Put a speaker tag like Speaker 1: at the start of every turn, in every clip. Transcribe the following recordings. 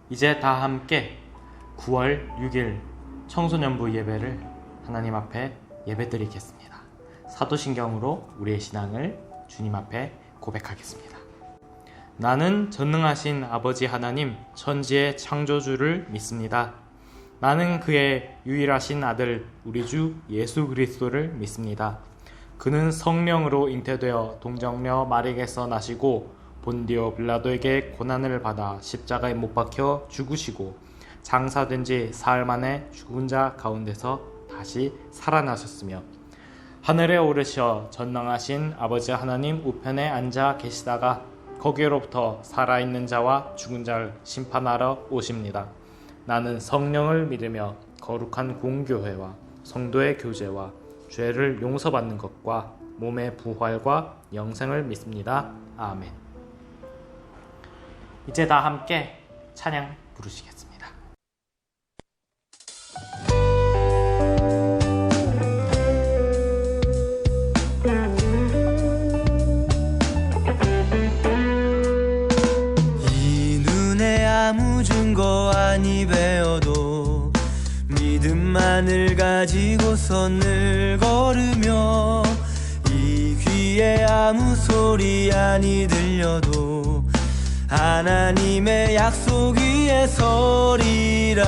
Speaker 1: 이제 다 함께 9월 6일 청소년부 예배를 하나님 앞에 예배드리겠습니다. 사도신경으로 우리의 신앙을 주님 앞에 고백하겠습니다. 나는 전능하신 아버지 하나님 천지의 창조주를 믿습니다. 나는 그의 유일하신 아들 우리 주 예수 그리스도를 믿습니다. 그는 성령으로 잉태되어 동정녀 마리에게서 나시고 본디오 빌라도에게 고난을 받아 십자가에 못 박혀 죽으시고 장사된 지 사흘 만에 죽은 자 가운데서 다시 살아나셨으며 하늘에 오르셔 전능하신 아버지 하나님 우편에 앉아 계시다가 거기로부터 살아있는 자와 죽은 자를 심판하러 오십니다. 나는 성령을 믿으며 거룩한 공교회와 성도의 교제와 죄를 용서받는 것과 몸의 부활과 영생을 믿습니다. 아멘. 이제 다 함께 찬양 부르시겠습니다.
Speaker 2: 이 눈에 아무 증거 아니 배워도 믿음만을 가지고서 늘 걸으며 이 귀에 아무 소리 아니 들려도 하나님의 약속 위에 서리라.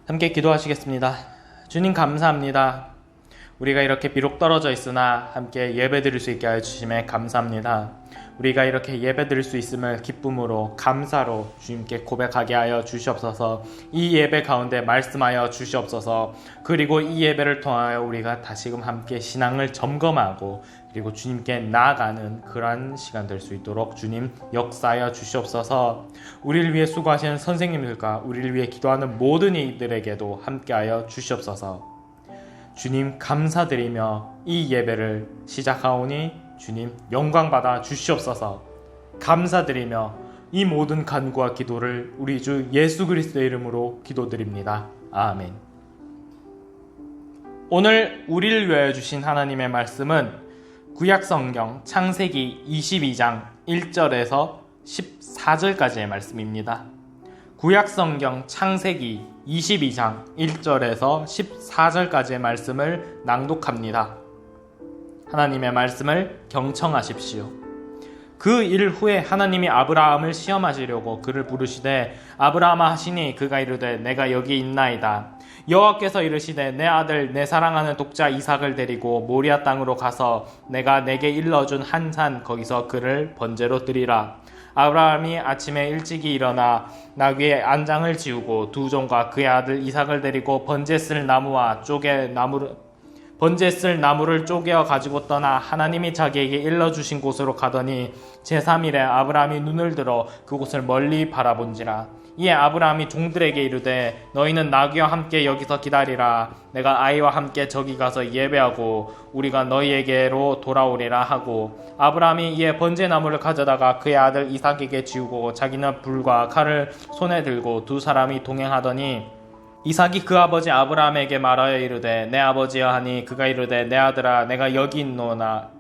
Speaker 1: 함께 기도하시겠습니다. 주님 감사합니다. 우리가 이렇게 비록 떨어져 있으나 함께 예배드릴 수 있게 하여 주심에 감사합니다. 우리가 이렇게 예배드릴 수 있음을 기쁨으로 감사로 주님께 고백하게 하여 주시옵소서. 이 예배 가운데 말씀하여 주시옵소서. 그리고 이 예배를 통하여 우리가 다시금 함께 신앙을 점검하고 그리고 주님께 나아가는 그러한 시간 될 수 있도록 주님 역사하여 주시옵소서. 우리를 위해 수고하시는 선생님들과 우리를 위해 기도하는 모든 이들에게도 함께하여 주시옵소서. 주님 감사드리며 이 예배를 시작하오니 주님 영광받아 주시옵소서. 감사드리며 이 모든 간구와 기도를 우리 주 예수 그리스도의 이름으로 기도드립니다. 아멘. 오늘 우리를 위하여 주신 하나님의 말씀은 구약성경 창세기 22장 1절에서 14절까지의 말씀입니다. 구약성경 창세기 22장 1절에서 14절까지의 말씀을 낭독합니다. 하나님의 말씀을 경청하십시오. 그 일 후에 하나님이 아브라함을 시험하시려고 그를 부르시되 아브라함아 하시니 그가 이르되 내가 여기 있나이다. 여호와께서 이르시되 내 아들 내 사랑하는 독자 이삭을 데리고 모리아 땅으로 가서 내가 내게 일러준 한 산 거기서 그를 번제로 드리라. 아브라함이 아침에 일찍이 일어나 나귀의 안장을 지우고 두 종과 그의 아들 이삭을 데리고 번제 쓸 나무를 쪼개어 가지고 떠나 하나님이 자기에게 일러주신 곳으로 가더니 제3일에 아브라함이 눈을 들어 그곳을 멀리 바라본지라. 이에 아브라함이 종들에게 이르되 너희는 나귀와 함께 여기서 기다리라. 내가 아이와 함께 저기 가서 예배하고 우리가 너희에게로 돌아오리라 하고, 아브라함이 이에 번제나무를 가져다가 그의 아들 이삭에게 지우고 자기는 불과 칼을 손에 들고 두 사람이 동행하더니 이삭이 그 아버지 아브라함에게 말하여 이르되 내 아버지여 하니 그가 이르되 내 아들아 내가 여기 있노라.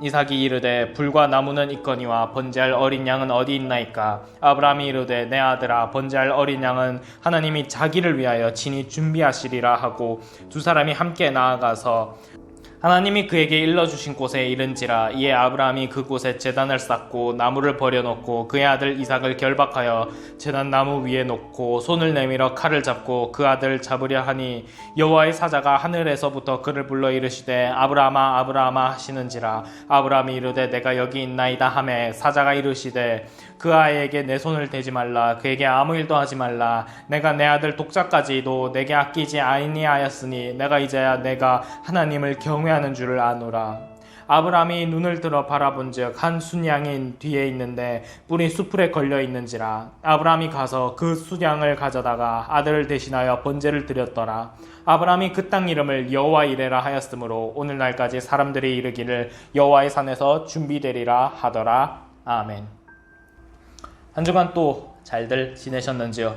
Speaker 1: 이삭이 이르되 불과 나무는 있거니와 번제할 어린 양은 어디 있나이까. 아브라함이 이르되 내 아들아 번제할 어린 양은 하나님이 자기를 위하여 친히 준비하시리라 하고 두 사람이 함께 나아가서 하나님이 그에게 일러주신 곳에 이른지라. 이에 아브라함이 그곳에 제단을 쌓고 나무를 버려놓고 그의 아들 이삭을 결박하여 제단 나무 위에 놓고 손을 내밀어 칼을 잡고 그 아들을 잡으려 하니 여호와의 사자가 하늘에서부터 그를 불러 이르시되 아브라함아 아브라함아 하시는지라. 아브라함이 이르되 내가 여기 있나이다 하매 사자가 이르시되 그 아이에게 내 손을 대지 말라. 그에게 아무 일도 하지 말라. 내가 내 아들 독자까지도 내게 아끼지 아니하였으니 내가 이제야 내가 하나님을 경외하는 줄을 아노라. 아브라함이 눈을 들어 바라본즉 한 순양이 뒤에 있는데 뿔이 수풀에 걸려 있는지라. 아브라함이 가서 그 순양을 가져다가 아들을 대신하여 번제를 드렸더라. 아브라함이 그 땅 이름을 여호와 이레라 하였으므로 오늘날까지 사람들이 이르기를 여호와의 산에서 준비되리라 하더라. 아멘. 한 주간 또 잘들 지내셨는지요?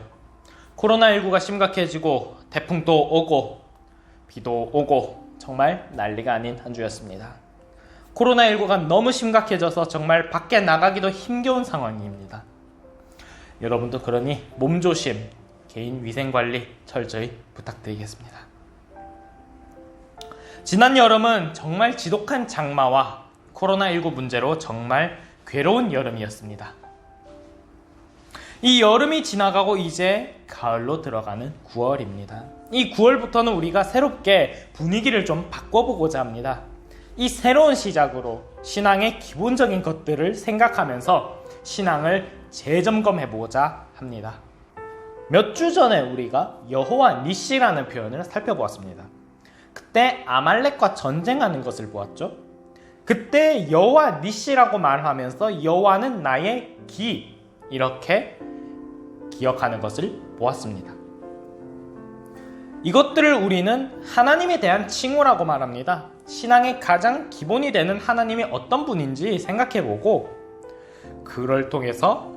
Speaker 1: 코로나19가 심각해지고 태풍도 오고 비도 오고 정말 난리가 아닌 한 주였습니다. 코로나19가 너무 심각해져서 정말 밖에 나가기도 힘겨운 상황입니다. 여러분도 그러니 몸조심, 개인 위생관리 철저히 부탁드리겠습니다. 지난 여름은 정말 지독한 장마와 코로나19 문제로 정말 괴로운 여름이었습니다. 이 여름이 지나가고 이제 가을로 들어가는 9월입니다. 이 9월부터는 우리가 새롭게 분위기를 좀 바꿔보고자 합니다. 이 새로운 시작으로 신앙의 기본적인 것들을 생각하면서 신앙을 재점검해보고자 합니다. 몇 주 전에 우리가 여호와 니시라는 표현을 살펴보았습니다. 그때 아말렉과 전쟁하는 것을 보았죠. 그때 여호와 니시라고 말하면서 여호와는 나의 기, 이렇게 기억하는 것을 보았습니다. 이것들을 우리는 하나님에 대한 칭호라고 말합니다. 신앙의 가장 기본이 되는 하나님이 어떤 분인지 생각해보고 그걸 통해서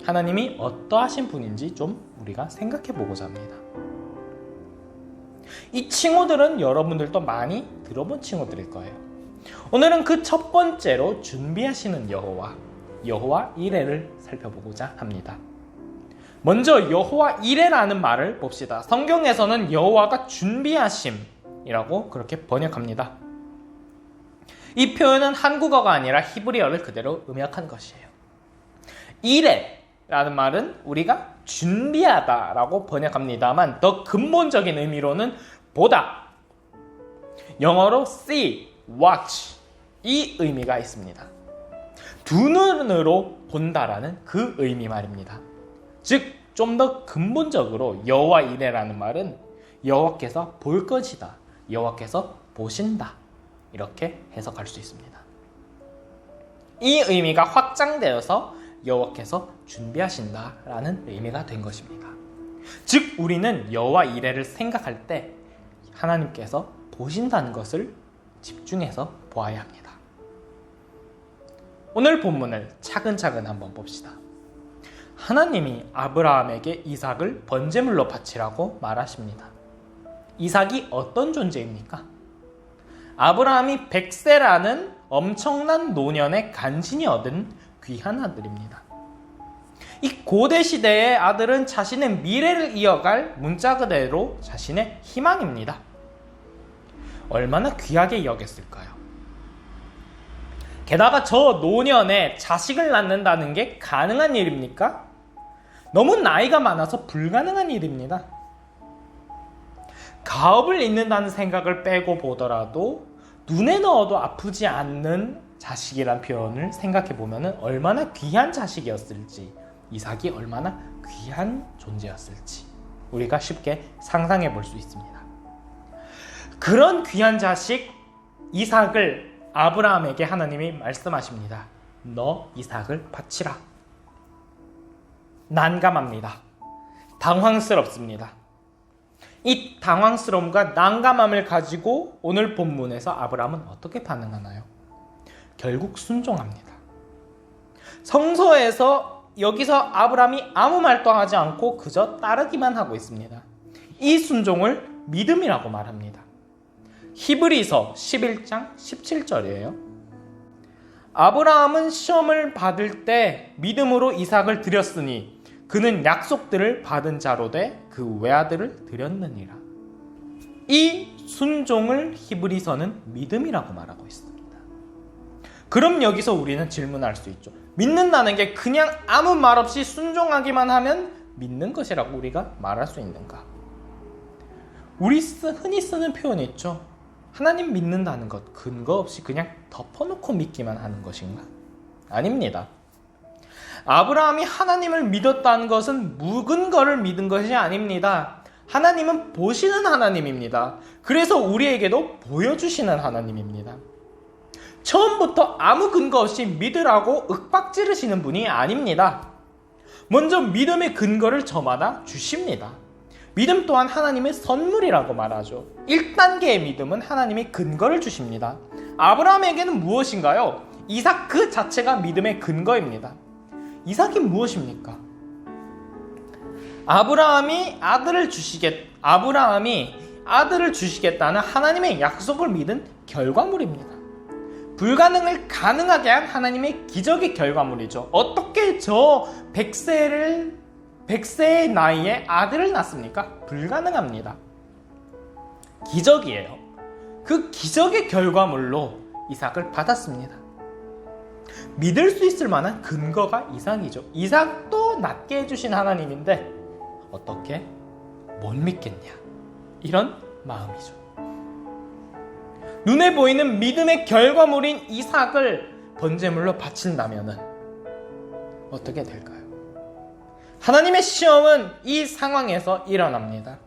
Speaker 1: 하나님이 어떠하신 분인지 좀 우리가 생각해보고자 합니다. 이 칭호들은 여러분들도 많이 들어본 칭호들일 거예요. 오늘은 그 첫 번째로 준비하시는 여호와 이레를 살펴보고자 합니다. 먼저 여호와 이레라는 말을 봅시다. 성경에서는 여호와가 준비하심이라고 그렇게 번역합니다. 이 표현은 한국어가 아니라 히브리어를 그대로 음역한 것이에요. 이레라는 말은 우리가 준비하다라고 번역합니다만 더 근본적인 의미로는 보다, 영어로 see, watch 이 의미가 있습니다. 두 눈으로 본다라는 그 의미 말입니다. 즉 좀 더 근본적으로 여호와 이레라는 말은 여호와께서 볼 것이다, 여호와께서 보신다, 이렇게 해석할 수 있습니다. 이 의미가 확장되어서 여호와께서 준비하신다라는 의미가 된 것입니다. 즉 우리는 여호와 이레를 생각할 때 하나님께서 보신다는 것을 집중해서 보아야 합니다. 오늘 본문을 차근차근 한번 봅시다. 하나님이 아브라함에게 이삭을 번제물로 바치라고 말하십니다. 이삭이 어떤 존재입니까? 아브라함이 100세라는 엄청난 노년에 간신히 얻은 귀한 아들입니다. 이 고대 시대의 아들은 자신의 미래를 이어갈 문자 그대로 자신의 희망입니다. 얼마나 귀하게 여겼을까요? 게다가 저 노년에 자식을 낳는다는 게 가능한 일입니까? 너무 나이가 많아서 불가능한 일입니다. 가업을 잇는다는 생각을 빼고 보더라도 눈에 넣어도 아프지 않는 자식이란 표현을 생각해 보면 얼마나 귀한 자식이었을지, 이삭이 얼마나 귀한 존재였을지 우리가 쉽게 상상해 볼 수 있습니다. 그런 귀한 자식 이삭을 아브라함에게 하나님이 말씀하십니다. 너 이삭을 바치라. 난감합니다. 당황스럽습니다. 이 당황스러움과 난감함을 가지고 오늘 본문에서 아브라함은 어떻게 반응하나요? 결국 순종합니다. 성서에서 여기서 아브라함이 아무 말도 하지 않고 그저 따르기만 하고 있습니다. 이 순종을 믿음이라고 말합니다. 히브리서 11장 17절이에요. 아브라함은 시험을 받을 때 믿음으로 이삭을 드렸으니 그는 약속들을 받은 자로 돼 그 외아들을 드렸느니라. 이 순종을 히브리서는 믿음이라고 말하고 있습니다. 그럼 여기서 우리는 질문할 수 있죠. 믿는다는 게 그냥 아무 말 없이 순종하기만 하면 믿는 것이라고 우리가 말할 수 있는가? 우리 흔히 쓰는 표현이 있죠. 하나님 믿는다는 것 근거 없이 그냥 덮어놓고 믿기만 하는 것인가? 아닙니다. 아브라함이 하나님을 믿었다는 것은 무근거를 믿은 것이 아닙니다. 하나님은 보시는 하나님입니다. 그래서 우리에게도 보여주시는 하나님입니다. 처음부터 아무 근거 없이 믿으라고 윽박지르시는 분이 아닙니다. 먼저 믿음의 근거를 저마다 주십니다. 믿음 또한 하나님의 선물이라고 말하죠. 1단계의 믿음은 하나님이 근거를 주십니다. 아브라함에게는 무엇인가요? 이삭 그 자체가 믿음의 근거입니다. 이삭이 무엇입니까? 아브라함이 아들을 주시겠다는 하나님의 약속을 믿은 결과물입니다. 불가능을 가능하게 한 하나님의 기적의 결과물이죠. 어떻게 저 100세의 나이에 아들을 낳습니까? 불가능합니다. 기적이에요. 그 기적의 결과물로 이삭을 받았습니다. 믿을 수 있을 만한 근거가 이삭이죠. 이삭도 낫게 해주신 하나님인데 어떻게 못 믿겠냐, 이런 마음이죠. 눈에 보이는 믿음의 결과물인 이삭을 번제물로 바친다면 어떻게 될까요? 하나님의 시험은 이 상황에서 일어납니다.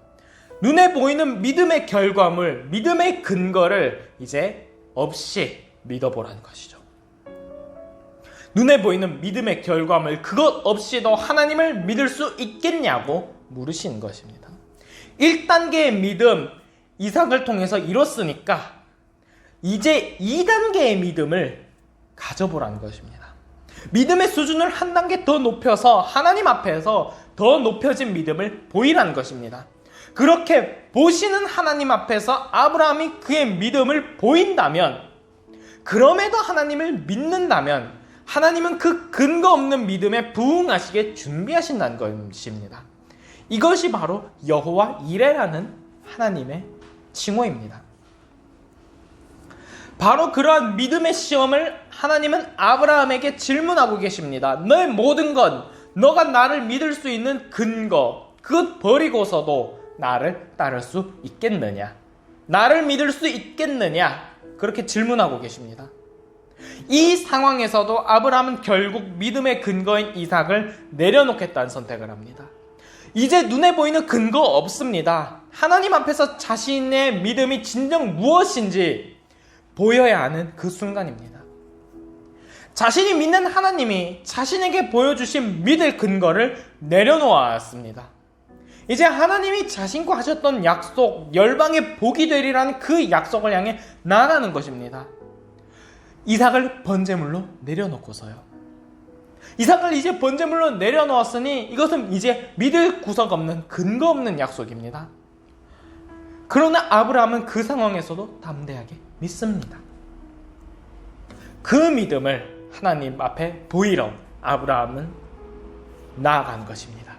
Speaker 1: 눈에 보이는 믿음의 결과물, 믿음의 근거를 이제 없이 믿어보라는 것이죠. 눈에 보이는 믿음의 결과물, 그것 없이도 하나님을 믿을 수 있겠냐고 물으시는 것입니다. 1단계의 믿음, 이삭을 통해서 이뤘으니까 이제 2단계의 믿음을 가져보라는 것입니다. 믿음의 수준을 한 단계 더 높여서 하나님 앞에서 더 높여진 믿음을 보이라는 것입니다. 그렇게 보시는 하나님 앞에서 아브라함이 그의 믿음을 보인다면, 그럼에도 하나님을 믿는다면 하나님은 그 근거 없는 믿음에 부응하시게 준비하신다는 것입니다. 이것이 바로 여호와 이레라는 하나님의 칭호입니다. 바로 그러한 믿음의 시험을 하나님은 아브라함에게 질문하고 계십니다. 너의 모든 건, 너가 나를 믿을 수 있는 근거, 그것 버리고서도 나를 따를 수 있겠느냐? 나를 믿을 수 있겠느냐? 그렇게 질문하고 계십니다. 이 상황에서도 아브라함은 결국 믿음의 근거인 이삭을 내려놓겠다는 선택을 합니다. 이제 눈에 보이는 근거 없습니다. 하나님 앞에서 자신의 믿음이 진정 무엇인지 보여야 하는 그 순간입니다. 자신이 믿는 하나님이 자신에게 보여주신 믿을 근거를 내려놓았습니다. 이제 하나님이 자신과 하셨던 약속, 열방의 복이 되리라는 그 약속을 향해 나아가는 것입니다. 이삭을 번제물로 내려놓고서요. 이삭을 이제 번제물로 내려놓았으니 이것은 이제 믿을 구석 없는, 근거 없는 약속입니다. 그러나 아브라함은 그 상황에서도 담대하게 믿습니다. 그 믿음을 하나님 앞에 보이러 아브라함은 나아간 것입니다.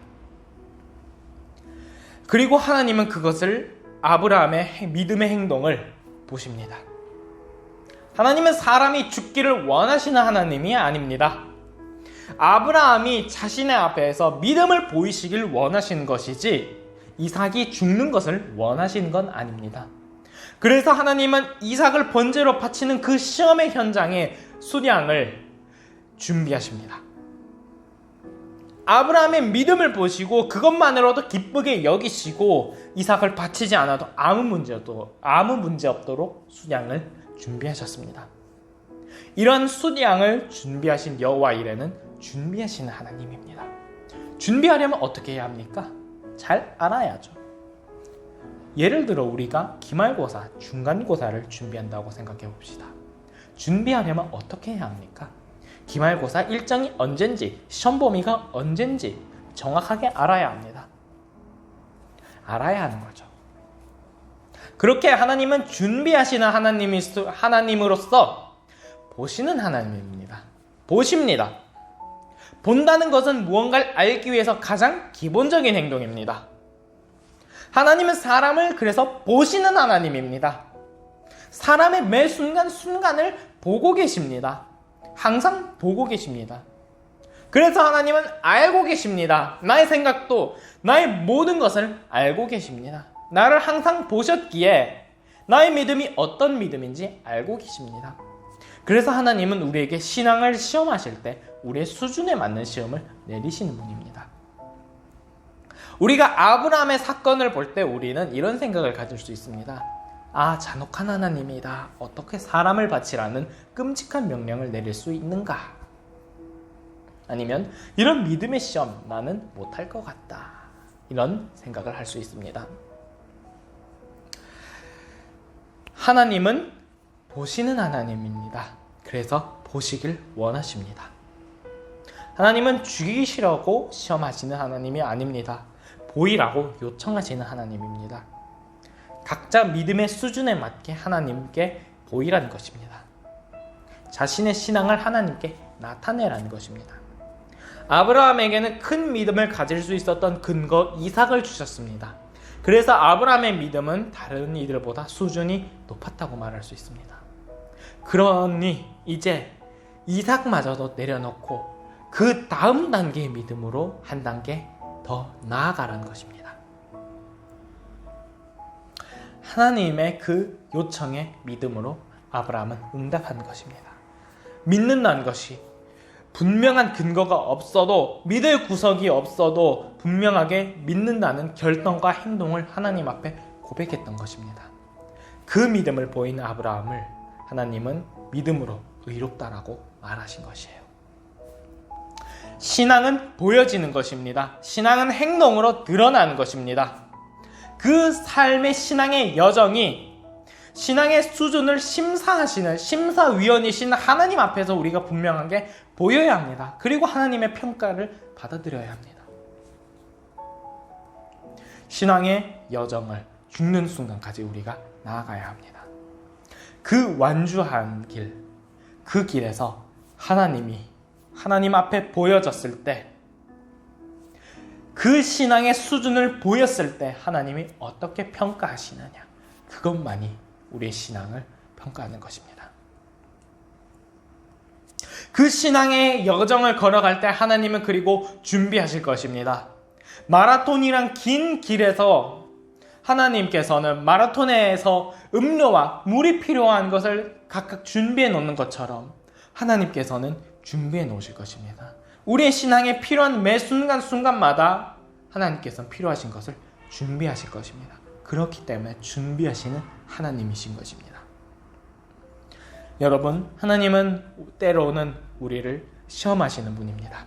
Speaker 1: 그리고 하나님은 그것을, 아브라함의 믿음의 행동을 보십니다. 하나님은 사람이 죽기를 원하시는 하나님이 아닙니다. 아브라함이 자신의 앞에서 믿음을 보이시길 원하시는 것이지 이삭이 죽는 것을 원하시는 건 아닙니다. 그래서 하나님은 이삭을 번제로 바치는 그 시험의 현장에 순양을 준비하십니다. 아브라함의 믿음을 보시고 그것만으로도 기쁘게 여기시고 이삭을 바치지 않아도 아무 문제 없도록 순양을 준비하셨습니다. 이런 순양을 준비하신 여호와 이레는 준비하시는 하나님입니다. 준비하려면 어떻게 해야 합니까? 잘 알아야죠. 예를 들어 우리가 기말고사, 중간고사를 준비한다고 생각해 봅시다. 준비하려면 어떻게 해야 합니까? 기말고사 일정이 언젠지, 시험 범위가 언젠지 정확하게 알아야 합니다. 알아야 하는 거죠. 그렇게 하나님은 준비하시는 하나님으로서 보시는 하나님입니다. 보십니다. 본다는 것은 무언가를 알기 위해서 가장 기본적인 행동입니다. 하나님은 사람을 그래서 보시는 하나님입니다. 사람의 매 순간순간을 보고 계십니다. 항상 보고 계십니다. 그래서 하나님은 알고 계십니다. 나의 생각도, 나의 모든 것을 알고 계십니다. 나를 항상 보셨기에 나의 믿음이 어떤 믿음인지 알고 계십니다. 그래서 하나님은 우리에게 신앙을 시험하실 때 우리의 수준에 맞는 시험을 내리시는 분입니다. 우리가 아브라함의 사건을 볼 때 우리는 이런 생각을 가질 수 있습니다. 아, 잔혹한 하나님이다. 어떻게 사람을 바치라는 끔찍한 명령을 내릴 수 있는가? 아니면 이런 믿음의 시험 나는 못할 것 같다. 이런 생각을 할 수 있습니다. 하나님은 보시는 하나님입니다. 그래서 보시길 원하십니다. 하나님은 죽이시려고 시험하시는 하나님이 아닙니다. 보이라고 요청하시는 하나님입니다. 각자 믿음의 수준에 맞게 하나님께 보이라는 것입니다. 자신의 신앙을 하나님께 나타내라는 것입니다. 아브라함에게는 큰 믿음을 가질 수 있었던 근거 이삭을 주셨습니다. 그래서 아브라함의 믿음은 다른 이들보다 수준이 높았다고 말할 수 있습니다. 그러니 이제 이삭마저도 내려놓고 그 다음 단계의 믿음으로 한 단계 더 나아가라는 것입니다. 하나님의 그 요청에 믿음으로 아브라함은 응답한 것입니다. 믿는다는 것이 분명한 근거가 없어도, 믿을 구석이 없어도 분명하게 믿는다는 결정과 행동을 하나님 앞에 고백했던 것입니다. 그 믿음을 보이는 아브라함을 하나님은 믿음으로 의롭다라고 말하신 것이에요. 신앙은 보여지는 것입니다. 신앙은 행동으로 드러나는 것입니다. 그 삶의 신앙의 여정이 신앙의 수준을 심사하시는 심사위원이신 하나님 앞에서 우리가 분명하게 보여야 합니다. 그리고 하나님의 평가를 받아들여야 합니다. 신앙의 여정을 죽는 순간까지 우리가 나아가야 합니다. 그 완주한 길, 그 길에서 하나님 앞에 보여졌을 때, 그 신앙의 수준을 보였을 때 하나님이 어떻게 평가하시느냐, 그것만이 우리의 신앙을 평가하는 것입니다. 그 신앙의 여정을 걸어갈 때 하나님은 그리고 준비하실 것입니다. 마라톤이란 긴 길에서 하나님께서는 마라톤에서 음료와 물이 필요한 것을 각각 준비해 놓는 것처럼 하나님께서는 준비해 놓으실 것입니다. 우리의 신앙에 필요한 매 순간순간마다 하나님께서는 필요하신 것을 준비하실 것입니다. 그렇기 때문에 준비하시는 하나님이신 것입니다. 여러분, 하나님은 때로는 우리를 시험하시는 분입니다.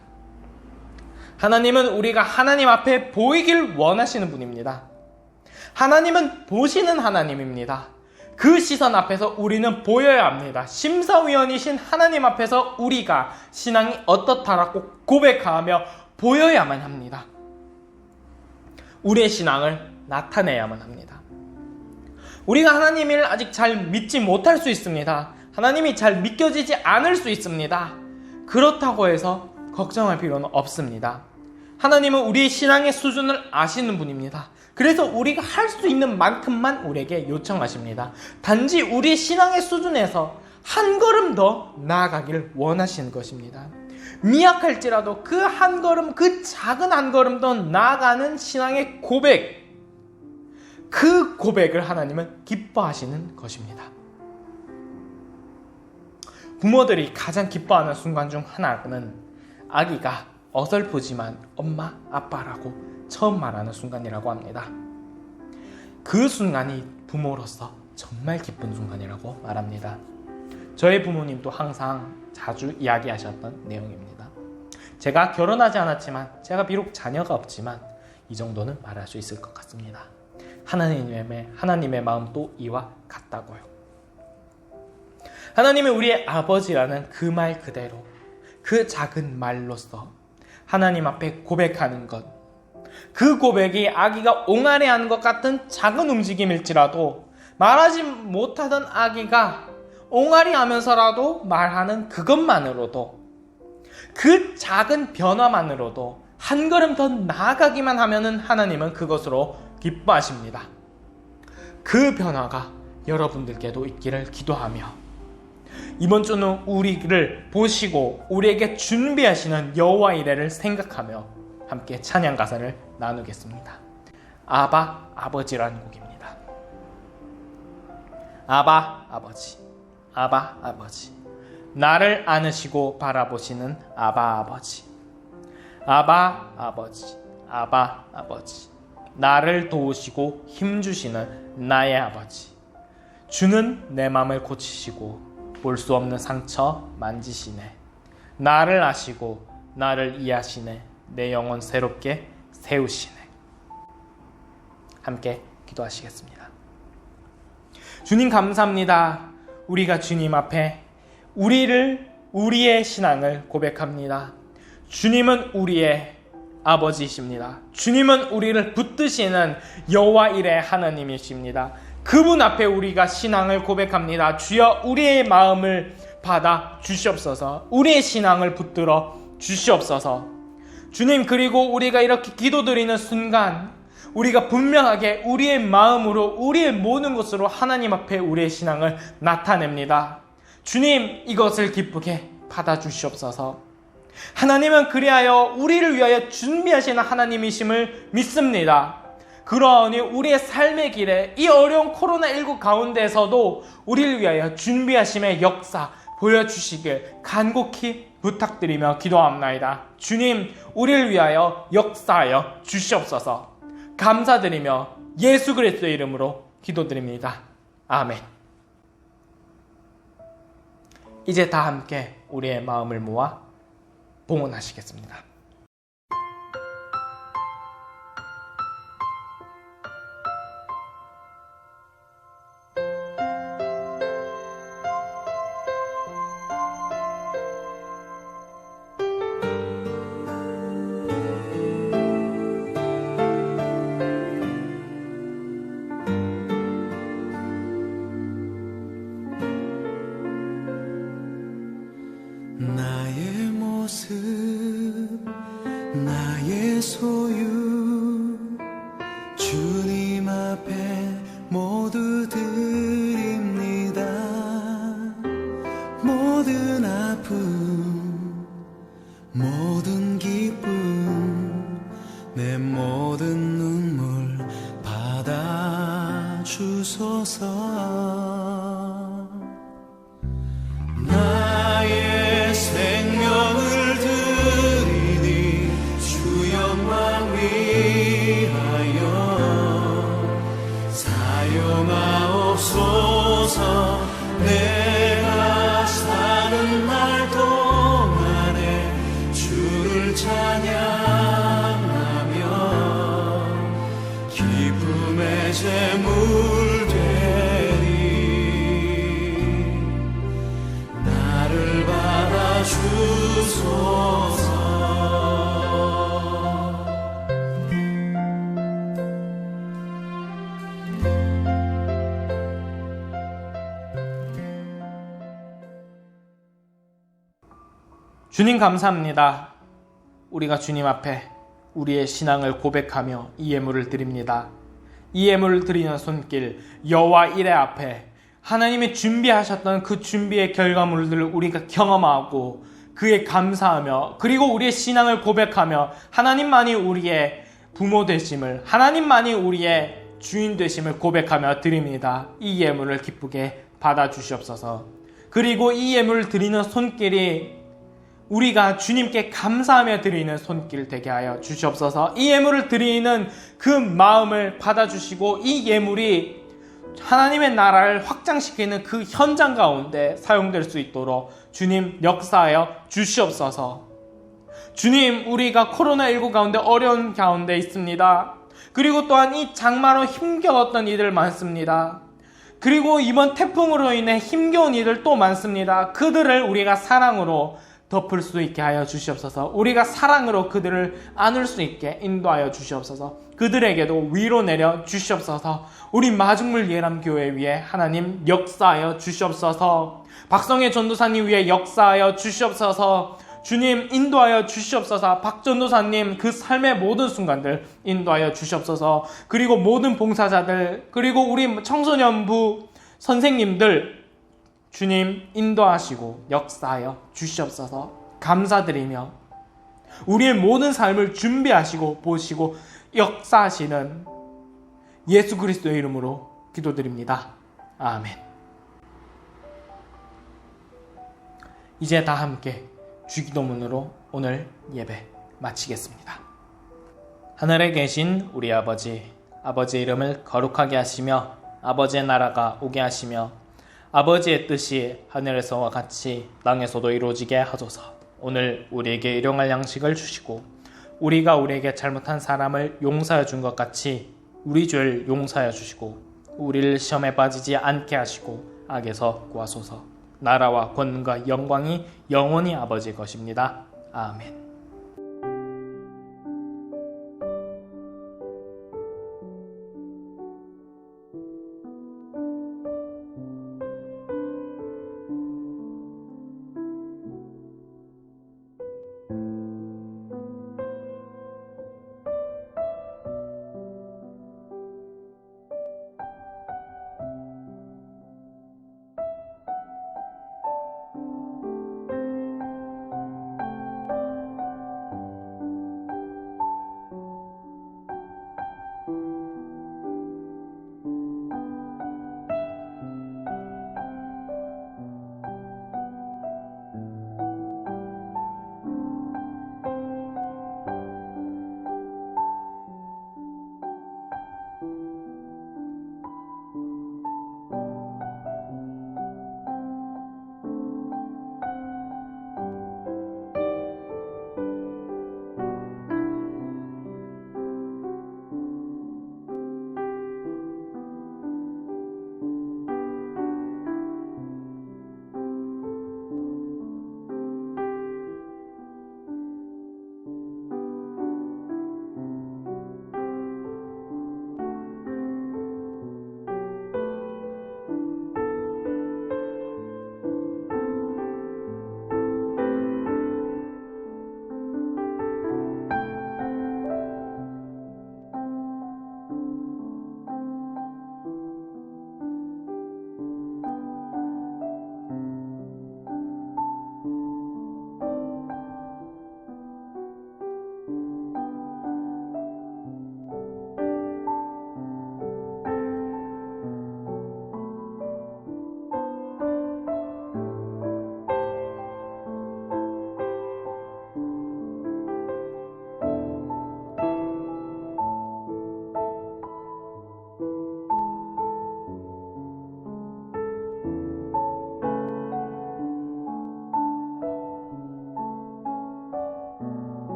Speaker 1: 하나님은 우리가 하나님 앞에 보이길 원하시는 분입니다. 하나님은 보시는 하나님입니다. 그 시선 앞에서 우리는 보여야 합니다. 심사위원이신 하나님 앞에서 우리가 신앙이 어떻다라고 고백하며 보여야만 합니다. 우리의 신앙을 나타내야만 합니다. 우리가 하나님을 아직 잘 믿지 못할 수 있습니다. 하나님이 잘 믿겨지지 않을 수 있습니다. 그렇다고 해서 걱정할 필요는 없습니다. 하나님은 우리의 신앙의 수준을 아시는 분입니다. 그래서 우리가 할 수 있는 만큼만 우리에게 요청하십니다. 단지 우리의 신앙의 수준에서 한 걸음 더 나아가기를 원하시는 것입니다. 미약할지라도 그 한 걸음, 그 작은 한 걸음 더 나아가는 신앙의 고백, 그 고백을 하나님은 기뻐하시는 것입니다. 부모들이 가장 기뻐하는 순간 중 하나는 아기가 어설프지만 엄마, 아빠라고 처음 말하는 순간이라고 합니다. 그 순간이 부모로서 정말 기쁜 순간이라고 말합니다. 저희 부모님도 항상 자주 이야기하셨던 내용입니다. 제가 결혼하지 않았지만, 제가 비록 자녀가 없지만 이 정도는 말할 수 있을 것 같습니다. 하나님의 마음도 이와 같다고요. 하나님은 우리의 아버지라는 그 말 그대로, 그 작은 말로써 하나님 앞에 고백하는 것, 그 고백이 아기가 옹알이하는 것 같은 작은 움직임일지라도, 말하지 못하던 아기가 옹알이하면서라도 말하는 그것만으로도, 그 작은 변화만으로도 한 걸음 더 나아가기만 하면은 하나님은 그것으로 기뻐하십니다. 그 변화가 여러분들께도 있기를 기도하며, 이번 주는 우리를 보시고 우리에게 준비하시는 여호와 이레를 생각하며 함께 찬양 가사를 나누겠습니다. 아바 아버지라는 곡입니다. 아바 아버지, 아바 아버지, 나를 안으시고 바라보시는 아바 아버지, 아바 아버지, 아바 아버지, 나를 도우시고 힘주시는 나의 아버지, 주는 내 마음을 고치시고 볼 수 없는 상처 만지시네. 나를 아시고 나를 이해하시네. 내 영혼 새롭게 세우시네. 함께 기도하시겠습니다. 주님 감사합니다. 우리가 주님 앞에 우리의 신앙을 고백합니다. 주님은 우리의 아버지이십니다. 주님은 우리를 붙드시는 여호와 이레 하나님이십니다. 그분 앞에 우리가 신앙을 고백합니다. 주여, 우리의 마음을 받아 주시옵소서. 우리의 신앙을 붙들어 주시옵소서. 주님, 그리고 우리가 이렇게 기도드리는 순간 우리가 분명하게 우리의 마음으로, 우리의 모든 것으로 하나님 앞에 우리의 신앙을 나타냅니다. 주님, 이것을 기쁘게 받아 주시옵소서. 하나님은 그리하여 우리를 위하여 준비하시는 하나님이심을 믿습니다. 그러하니 우리의 삶의 길에 이 어려운 코로나19 가운데서도 우리를 위하여 준비하심의 역사 보여주시길 간곡히 부탁드리며 기도합나이다. 주님, 우리를 위하여 역사하여 주시옵소서. 감사드리며 예수 그리스도의 이름으로 기도드립니다. 아멘. 이제 다 함께 우리의 마음을 모아 봉헌하시겠습니다.
Speaker 2: 나의 모습, 나의 소유, 주님 앞에 모두 드립니다. 모든 아픔, 모든 기쁨, 내 모든 눈물 받아 주소서. 나의 생명을 드리니 주 영광 위하여 사용하옵소서. 내가 사는 날 동안에 주를 찬양하며 기쁨의 제물 되리. 나를 받아 주소서.
Speaker 1: 주님 감사합니다. 우리가 주님 앞에 우리의 신앙을 고백하며 이 예물을 드립니다. 이 예물을 드리는 손길 여호와 이레 앞에 하나님이 준비하셨던 그 준비의 결과물들을 우리가 경험하고 그에 감사하며, 그리고 우리의 신앙을 고백하며 하나님만이 우리의 부모 되심을, 하나님만이 우리의 주인 되심을 고백하며 드립니다. 이 예물을 기쁘게 받아 주시옵소서. 그리고 이 예물을 드리는 손길이 우리가 주님께 감사하며 드리는 손길 되게 하여 주시옵소서. 이 예물을 드리는 그 마음을 받아주시고 이 예물이 하나님의 나라를 확장시키는 그 현장 가운데 사용될 수 있도록 주님 역사하여 주시옵소서. 주님, 우리가 코로나19 가운데 어려운 가운데 있습니다. 그리고 또한 이 장마로 힘겨웠던 이들 많습니다. 그리고 이번 태풍으로 인해 힘겨운 이들 또 많습니다. 그들을 우리가 사랑으로 덮을 수 있게 하여 주시옵소서. 우리가 사랑으로 그들을 안을 수 있게 인도하여 주시옵소서. 그들에게도 위로 내려 주시옵소서. 우리 마중물 예람교회 위에 하나님 역사하여 주시옵소서. 박성애 전도사님 위에 역사하여 주시옵소서. 주님 인도하여 주시옵소서. 박 전도사님 그 삶의 모든 순간들 인도하여 주시옵소서. 그리고 모든 봉사자들, 그리고 우리 청소년부 선생님들 주님 인도하시고 역사하여 주시옵소서. 감사드리며 우리의 모든 삶을 준비하시고 보시고 역사하시는 예수 그리스도의 이름으로 기도드립니다. 아멘. 이제 다 함께 주기도문으로 오늘 예배 마치겠습니다. 하늘에 계신 우리 아버지, 아버지의 이름을 거룩하게 하시며 아버지의 나라가 오게 하시며 아버지의 뜻이 하늘에서와 같이 땅에서도 이루어지게 하소서. 오늘 우리에게 일용할 양식을 주시고 우리가 우리에게 잘못한 사람을 용서해 준 것 같이 우리 죄를 용서해 주시고 우리를 시험에 빠지지 않게 하시고 악에서 구하소서. 나라와 권능과 영광이 영원히 아버지의 것입니다. 아멘.